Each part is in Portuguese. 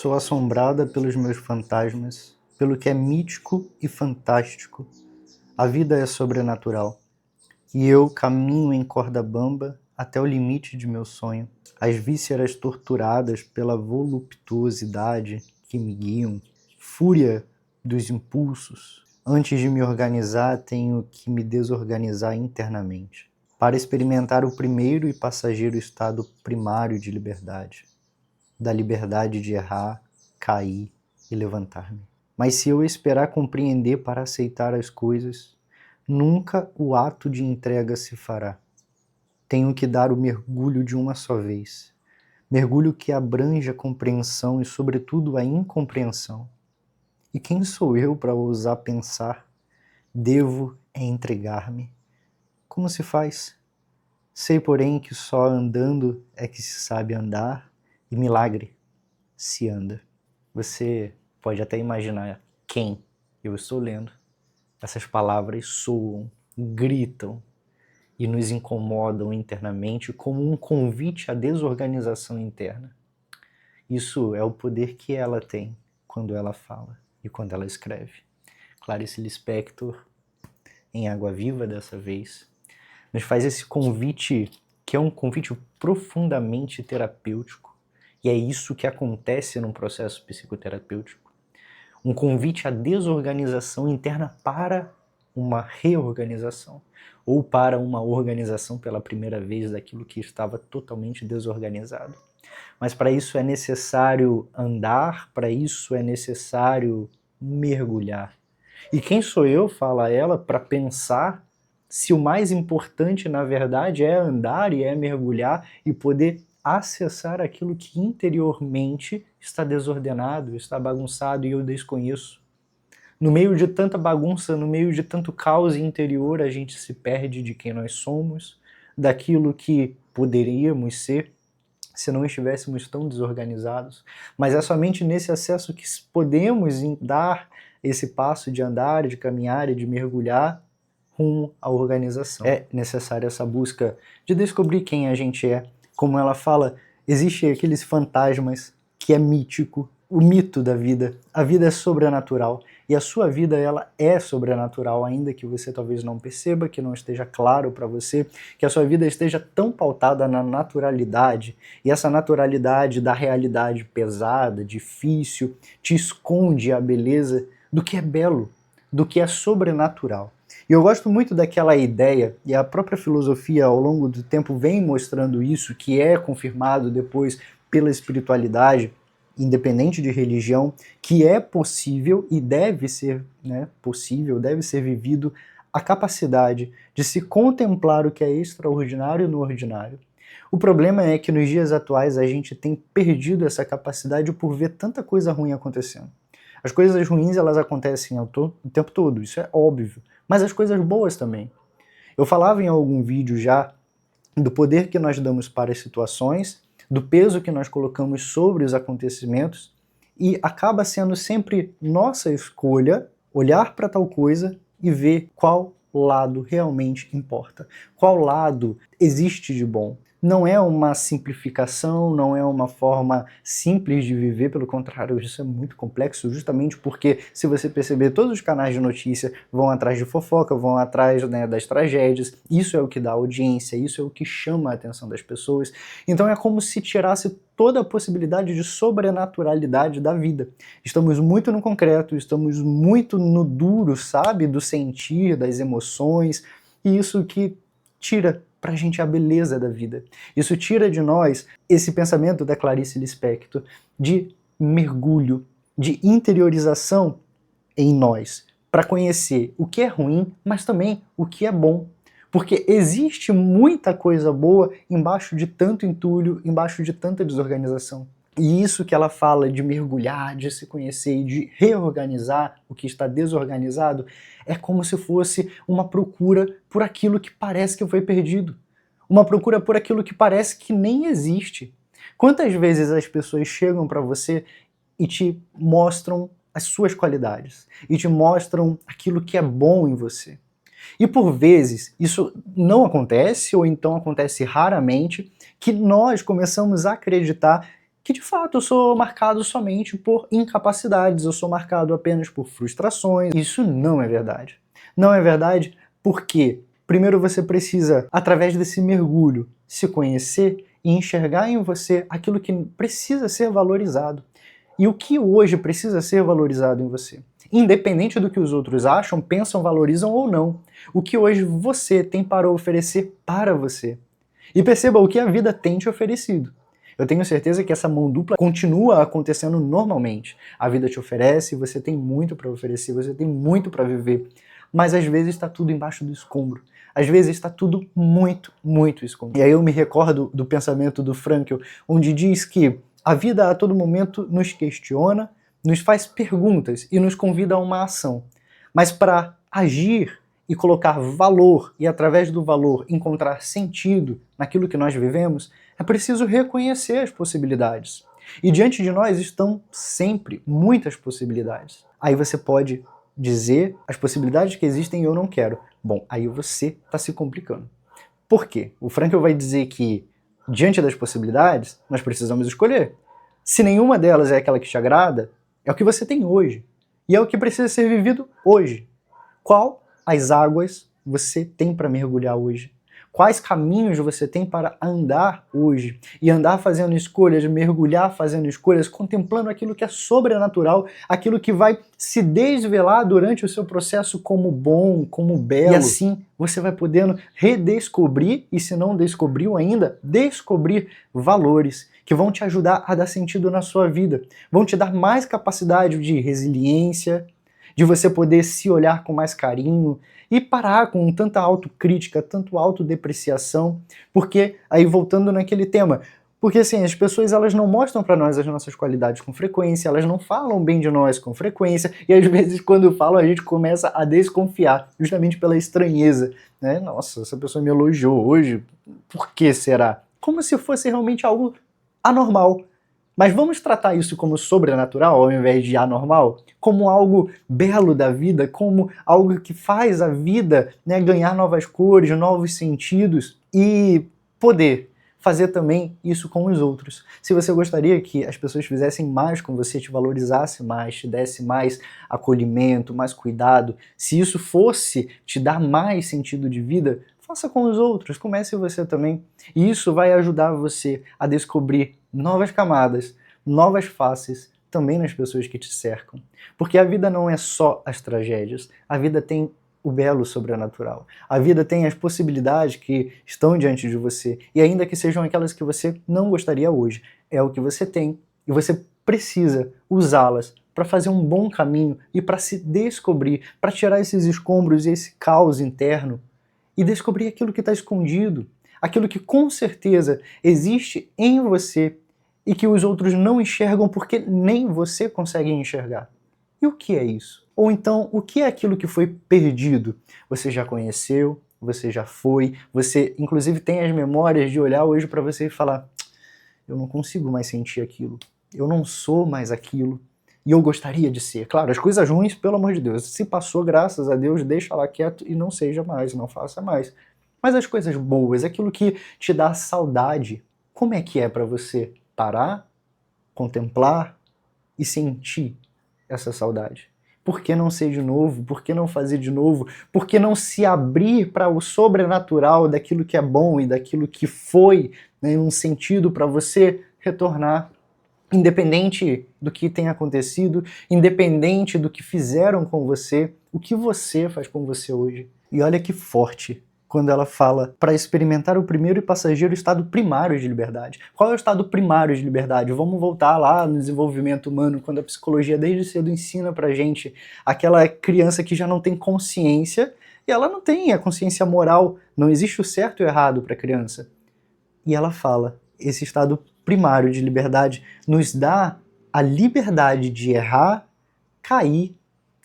Sou assombrada pelos meus fantasmas, pelo que é mítico e fantástico. A vida é sobrenatural, e eu caminho em corda bamba até o limite de meu sonho. As vísceras torturadas pela voluptuosidade que me guiam, fúria dos impulsos. Antes de me organizar, tenho que me desorganizar internamente, para experimentar o primeiro e passageiro estado primário de liberdade. Da liberdade de errar, cair e levantar-me. Mas se eu esperar compreender para aceitar as coisas, nunca o ato de entrega se fará. Tenho que dar o mergulho de uma só vez. Mergulho que abrange a compreensão e, sobretudo, a incompreensão. E quem sou eu para ousar pensar? Devo entregar-me. Como se faz? Sei, porém, que só andando é que se sabe andar, e milagre se anda. Você pode até imaginar quem eu estou lendo. Essas palavras soam, gritam e nos incomodam internamente como um convite à desorganização interna. Isso é o poder que ela tem quando ela fala e quando ela escreve. Clarice Lispector, em Água Viva dessa vez, nos faz esse convite, que é um convite profundamente terapêutico, e é isso que acontece num processo psicoterapêutico. Um convite à desorganização interna para uma reorganização, ou para uma organização pela primeira vez daquilo que estava totalmente desorganizado. Mas para isso é necessário andar, para isso é necessário mergulhar. E quem sou eu, fala ela, para pensar se o mais importante, na verdade, é andar e é mergulhar e poder acessar aquilo que interiormente está desordenado, está bagunçado e eu desconheço. No meio de tanta bagunça, no meio de tanto caos interior, a gente se perde de quem nós somos, daquilo que poderíamos ser se não estivéssemos tão desorganizados. Mas é somente nesse acesso que podemos dar esse passo de andar, de caminhar e de mergulhar rumo à organização. É necessária essa busca de descobrir quem a gente é. Como ela fala, existem aqueles fantasmas que é mítico, o mito da vida. A vida é sobrenatural e a sua vida ela é sobrenatural, ainda que você talvez não perceba, que não esteja claro para você, que a sua vida esteja tão pautada na naturalidade, e essa naturalidade da realidade pesada, difícil, te esconde a beleza do que é belo, do que é sobrenatural. E eu gosto muito daquela ideia, e a própria filosofia ao longo do tempo vem mostrando isso, que é confirmado depois pela espiritualidade, independente de religião, que é possível e deve ser possível, deve ser vivido a capacidade de se contemplar o que é extraordinário no ordinário. O problema é que nos dias atuais a gente tem perdido essa capacidade por ver tanta coisa ruim acontecendo. As coisas ruins elas acontecem o tempo todo, isso é óbvio, mas as coisas boas também. Eu falava em algum vídeo já do poder que nós damos para as situações, do peso que nós colocamos sobre os acontecimentos, e acaba sendo sempre nossa escolha olhar para tal coisa e ver qual lado realmente importa, qual lado existe de bom. Não é uma simplificação, não é uma forma simples de viver, pelo contrário, isso é muito complexo, justamente porque, se você perceber, todos os canais de notícia vão atrás de fofoca, vão atrás das tragédias, isso é o que dá audiência, isso é o que chama a atenção das pessoas. Então é como se tirasse toda a possibilidade de sobrenaturalidade da vida. Estamos muito no concreto, estamos muito no duro, sabe, do sentir, das emoções, e isso que tira pra gente a beleza da vida. Isso tira de nós esse pensamento da Clarice Lispector de mergulho, de interiorização em nós, para conhecer o que é ruim, mas também o que é bom. Porque existe muita coisa boa embaixo de tanto entulho, embaixo de tanta desorganização. E isso que ela fala de mergulhar, de se conhecer e de reorganizar o que está desorganizado, é como se fosse uma procura por aquilo que parece que foi perdido. Uma procura por aquilo que parece que nem existe. Quantas vezes as pessoas chegam para você e te mostram as suas qualidades, e te mostram aquilo que é bom em você? E por vezes isso não acontece, ou então acontece raramente, que nós começamos a acreditar que de fato eu sou marcado somente por incapacidades, eu sou marcado apenas por frustrações. Isso não é verdade. Não é verdade porque primeiro você precisa, através desse mergulho, se conhecer e enxergar em você aquilo que precisa ser valorizado. E o que hoje precisa ser valorizado em você. Independente do que os outros acham, pensam, valorizam ou não. O que hoje você tem para oferecer para você. E perceba o que a vida tem te oferecido. Eu tenho certeza que essa mão dupla continua acontecendo normalmente. A vida te oferece, você tem muito para oferecer, você tem muito para viver. Mas às vezes está tudo embaixo do escombro. Às vezes está tudo muito, muito escondido. E aí eu me recordo do pensamento do Frankl, onde diz que a vida a todo momento nos questiona, nos faz perguntas e nos convida a uma ação. Mas para agir e colocar valor, e através do valor encontrar sentido naquilo que nós vivemos, é preciso reconhecer as possibilidades. E diante de nós estão sempre muitas possibilidades. Aí você pode dizer as possibilidades que existem eu não quero. Bom, aí você está se complicando. Por quê? O Frankl vai dizer que diante das possibilidades, nós precisamos escolher. Se nenhuma delas é aquela que te agrada, é o que você tem hoje. E é o que precisa ser vivido hoje. Qual as águas você tem para mergulhar hoje? Quais caminhos você tem para andar hoje? E andar fazendo escolhas, mergulhar fazendo escolhas, contemplando aquilo que é sobrenatural, aquilo que vai se desvelar durante o seu processo como bom, como belo. E assim você vai podendo redescobrir, e se não descobriu ainda, descobrir valores que vão te ajudar a dar sentido na sua vida. Vão te dar mais capacidade de resiliência, de você poder se olhar com mais carinho e parar com tanta autocrítica, tanto autodepreciação, porque, aí voltando naquele tema, porque assim, as pessoas elas não mostram para nós as nossas qualidades com frequência, elas não falam bem de nós com frequência, e às vezes quando falam a gente começa a desconfiar, justamente pela estranheza, né? Nossa, essa pessoa me elogiou hoje, por que será? Como se fosse realmente algo anormal. Mas vamos tratar isso como sobrenatural ao invés de anormal? Como algo belo da vida, como algo que faz a vida, né, ganhar novas cores, novos sentidos e poder fazer também isso com os outros. Se você gostaria que as pessoas fizessem mais com você, te valorizasse mais, te desse mais acolhimento, mais cuidado, se isso fosse te dar mais sentido de vida, faça com os outros, comece você também. E isso vai ajudar você a descobrir novas camadas, novas faces também nas pessoas que te cercam. Porque a vida não é só as tragédias, a vida tem o belo sobrenatural. A vida tem as possibilidades que estão diante de você, e ainda que sejam aquelas que você não gostaria hoje, é o que você tem, e você precisa usá-las para fazer um bom caminho e para se descobrir, para tirar esses escombros e esse caos interno e descobrir aquilo que está escondido, aquilo que com certeza existe em você e que os outros não enxergam porque nem você consegue enxergar. E o que é isso? Ou então, o que é aquilo que foi perdido? Você já conheceu, você já foi, você inclusive tem as memórias de olhar hoje para você e falar: eu não consigo mais sentir aquilo, eu não sou mais aquilo, e eu gostaria de ser. Claro, as coisas ruins, pelo amor de Deus, se passou, graças a Deus, deixa lá quieto e não seja mais, não faça mais. Mas as coisas boas, aquilo que te dá saudade, como é que é para você parar, contemplar e sentir essa saudade? Por que não ser de novo? Por que não fazer de novo? Por que não se abrir para o sobrenatural daquilo que é bom e daquilo que foi, né, um sentido para você retornar? Independente do que tenha acontecido, independente do que fizeram com você, o que você faz com você hoje. E olha que forte quando ela fala para experimentar o primeiro e passageiro estado primário de liberdade. Qual é o estado primário de liberdade? Vamos voltar lá no desenvolvimento humano, quando a psicologia desde cedo ensina pra gente aquela criança que já não tem consciência, e ela não tem a consciência moral, não existe o certo e o errado para a criança. E ela fala, esse estado primário de liberdade nos dá a liberdade de errar, cair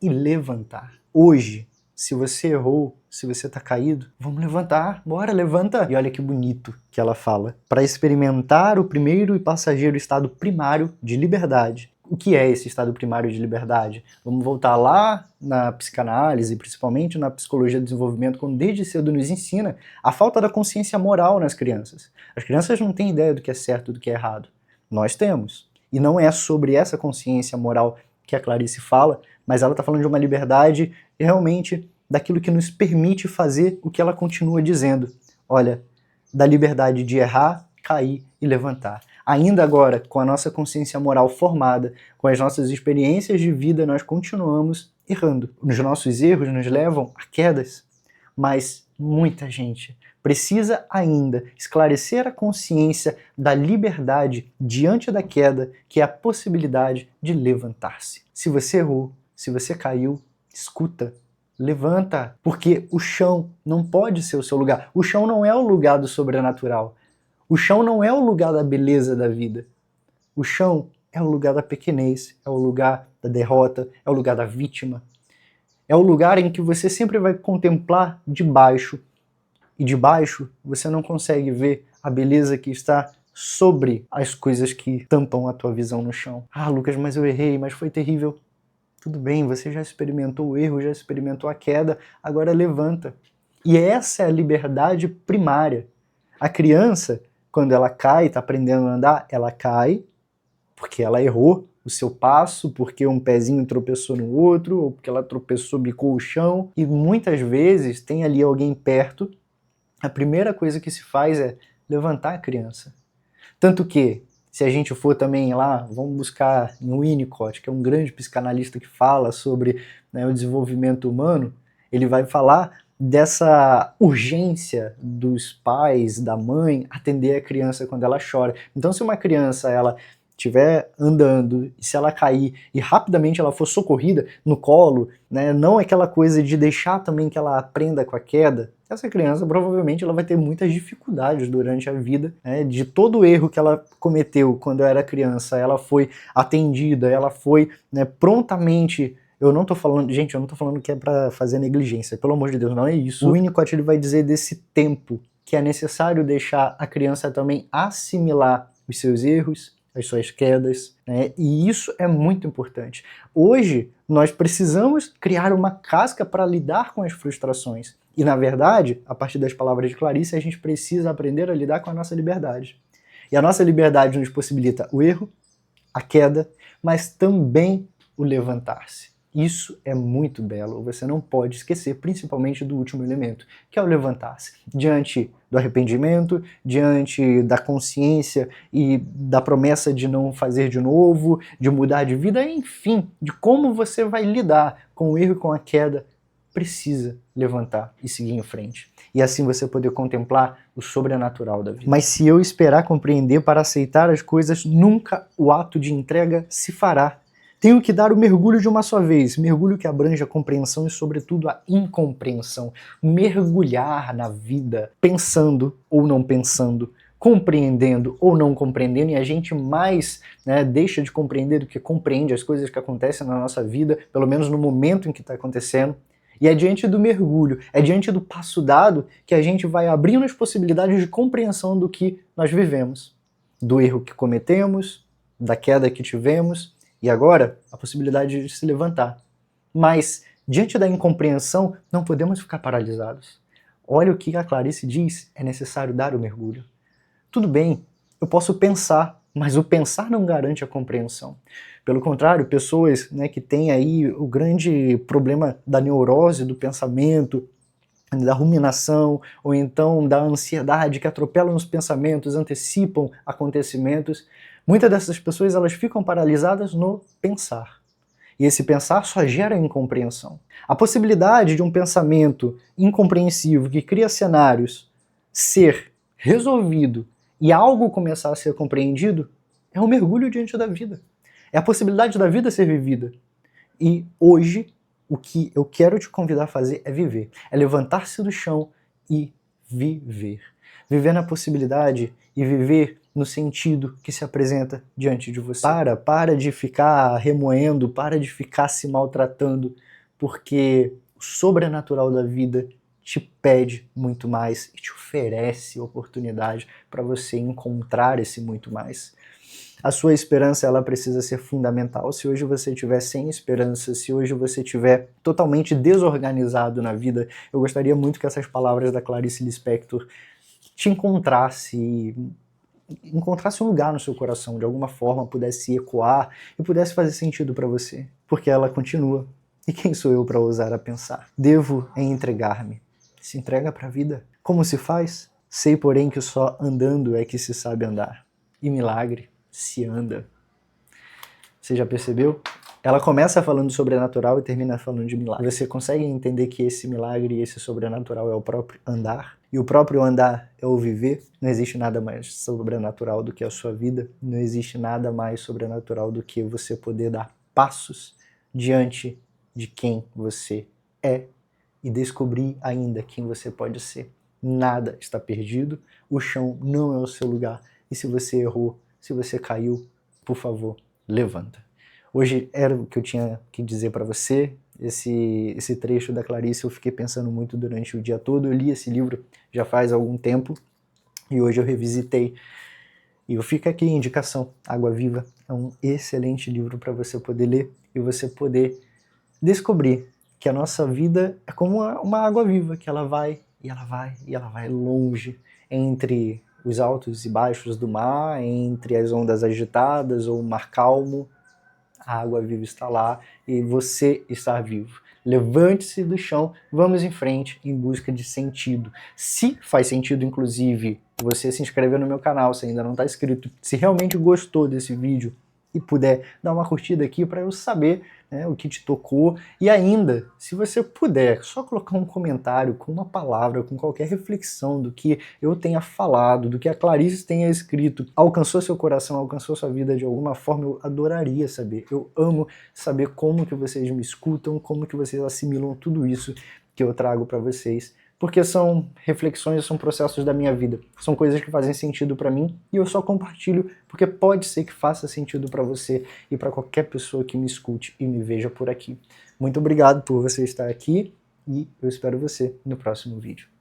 e levantar. Hoje, se você errou, se você está caído, vamos levantar, bora, levanta. E olha que bonito que ela fala. Para experimentar o primeiro e passageiro estado primário de liberdade. O que é esse estado primário de liberdade? Vamos voltar lá na psicanálise, principalmente na psicologia do desenvolvimento, quando desde cedo nos ensina a falta da consciência moral nas crianças. As crianças não têm ideia do que é certo e do que é errado. Nós temos. E não é sobre essa consciência moral que a Clarice fala, mas ela está falando de uma liberdade realmente daquilo que nos permite fazer o que ela continua dizendo. Olha, da liberdade de errar, cair e levantar. Ainda agora, com a nossa consciência moral formada, com as nossas experiências de vida, nós continuamos errando. Os nossos erros nos levam a quedas, mas muita gente precisa ainda esclarecer a consciência da liberdade diante da queda, que é a possibilidade de levantar-se. Se você errou, se você caiu, escuta, levanta, porque o chão não pode ser o seu lugar. O chão não é o lugar do sobrenatural. O chão não é o lugar da beleza da vida. O chão é o lugar da pequenez, é o lugar da derrota, é o lugar da vítima. É o lugar em que você sempre vai contemplar de baixo. E de baixo você não consegue ver a beleza que está sobre as coisas que tampam a tua visão no chão. Ah, Lucas, mas eu errei, mas foi terrível. Tudo bem, você já experimentou o erro, já experimentou a queda, agora levanta. E essa é a liberdade primária. A criança, quando ela cai, está aprendendo a andar, ela cai porque ela errou o seu passo, porque um pezinho tropeçou no outro, ou porque ela tropeçou, bicou o chão. E muitas vezes tem ali alguém perto, a primeira coisa que se faz é levantar a criança. Tanto que, se a gente for também lá, vamos buscar em Winnicott, que é um grande psicanalista que fala sobre, né, o desenvolvimento humano, ele vai falar dessa urgência dos pais, da mãe, atender a criança quando ela chora. Então, se uma criança ela estiver andando e se ela cair e rapidamente ela for socorrida no colo, né, não aquela coisa de deixar também que ela aprenda com a queda, essa criança provavelmente ela vai ter muitas dificuldades durante a vida, né, de todo o erro que ela cometeu quando era criança, ela foi atendida, ela foi, né, prontamente. Eu não tô falando, gente, eu não tô falando que é para fazer negligência, pelo amor de Deus, não é isso. O Winnicott ele vai dizer desse tempo que é necessário deixar a criança também assimilar os seus erros, as suas quedas, né? E isso é muito importante. Hoje, nós precisamos criar uma casca para lidar com as frustrações. E, na verdade, a partir das palavras de Clarice, a gente precisa aprender a lidar com a nossa liberdade. E a nossa liberdade nos possibilita o erro, a queda, mas também o levantar-se. Isso é muito belo, você não pode esquecer, principalmente do último elemento, que é o levantar-se. Diante do arrependimento, diante da consciência e da promessa de não fazer de novo, de mudar de vida, enfim, de como você vai lidar com o erro e com a queda, precisa levantar e seguir em frente. E assim você poder contemplar o sobrenatural da vida. Mas se eu esperar compreender para aceitar as coisas, nunca o ato de entrega se fará. Tenho que dar o mergulho de uma só vez, mergulho que abrange a compreensão e, sobretudo, a incompreensão. Mergulhar na vida, pensando ou não pensando, compreendendo ou não compreendendo, e a gente mais, né, deixa de compreender do que compreende as coisas que acontecem na nossa vida, pelo menos no momento em que está acontecendo. E é diante do mergulho, é diante do passo dado que a gente vai abrindo as possibilidades de compreensão do que nós vivemos, do erro que cometemos, da queda que tivemos, e agora, a possibilidade de se levantar. Mas, diante da incompreensão, não podemos ficar paralisados. Olha o que a Clarice diz, é necessário dar o mergulho. Tudo bem, eu posso pensar, mas o pensar não garante a compreensão. Pelo contrário, pessoas, né, que têm aí o grande problema da neurose do pensamento, da ruminação, ou então da ansiedade que atropelam os pensamentos, antecipam acontecimentos, muitas dessas pessoas elas ficam paralisadas no pensar. E esse pensar só gera incompreensão. A possibilidade de um pensamento incompreensivo que cria cenários ser resolvido e algo começar a ser compreendido é um mergulho diante da vida. É a possibilidade da vida ser vivida. E hoje, o que eu quero te convidar a fazer é viver. É levantar-se do chão e viver. Viver na possibilidade e viver no sentido que se apresenta diante de você. Para de ficar remoendo, para de ficar se maltratando, porque o sobrenatural da vida te pede muito mais e te oferece oportunidade para você encontrar esse muito mais. A sua esperança ela precisa ser fundamental. Se hoje você estiver sem esperança, se hoje você estiver totalmente desorganizado na vida, eu gostaria muito que essas palavras da Clarice Lispector te encontrasse encontrasse um lugar no seu coração, de alguma forma pudesse ecoar e pudesse fazer sentido para você, porque ela continua. E quem sou eu para ousar a pensar? Devo entregar-me. Se entrega para a vida. Como se faz? Sei, porém, que só andando é que se sabe andar. E milagre se anda. Você já percebeu? Ela começa falando sobrenatural e termina falando de milagre. Você consegue entender que esse milagre e esse sobrenatural é o próprio andar? E o próprio andar é o viver? Não existe nada mais sobrenatural do que a sua vida. Não existe nada mais sobrenatural do que você poder dar passos diante de quem você é e descobrir ainda quem você pode ser. Nada está perdido, o chão não é o seu lugar. E se você errou, se você caiu, por favor, levanta. Hoje era o que eu tinha que dizer para você. Esse trecho da Clarice eu fiquei pensando muito durante o dia todo. Eu li esse livro já faz algum tempo e hoje eu revisitei. E eu fico aqui a indicação. Água Viva é um excelente livro para você poder ler e você poder descobrir que a nossa vida é como uma água viva, que ela vai e ela vai e ela vai longe entre os altos e baixos do mar, entre as ondas agitadas ou o mar calmo. A água viva está lá e você está vivo. Levante-se do chão, vamos em frente em busca de sentido. Se faz sentido, inclusive, você se inscrever no meu canal, se ainda não está inscrito, se realmente gostou desse vídeo e puder dar uma curtida aqui para eu saber, né, o que te tocou. E ainda, se você puder, só colocar um comentário com uma palavra, com qualquer reflexão do que eu tenha falado, do que a Clarice tenha escrito, alcançou seu coração, alcançou sua vida de alguma forma, eu adoraria saber. Eu amo saber como que vocês me escutam, como que vocês assimilam tudo isso que eu trago para vocês. Porque são reflexões, são processos da minha vida. São coisas que fazem sentido para mim e eu só compartilho porque pode ser que faça sentido para você e para qualquer pessoa que me escute e me veja por aqui. Muito obrigado por você estar aqui e eu espero você no próximo vídeo.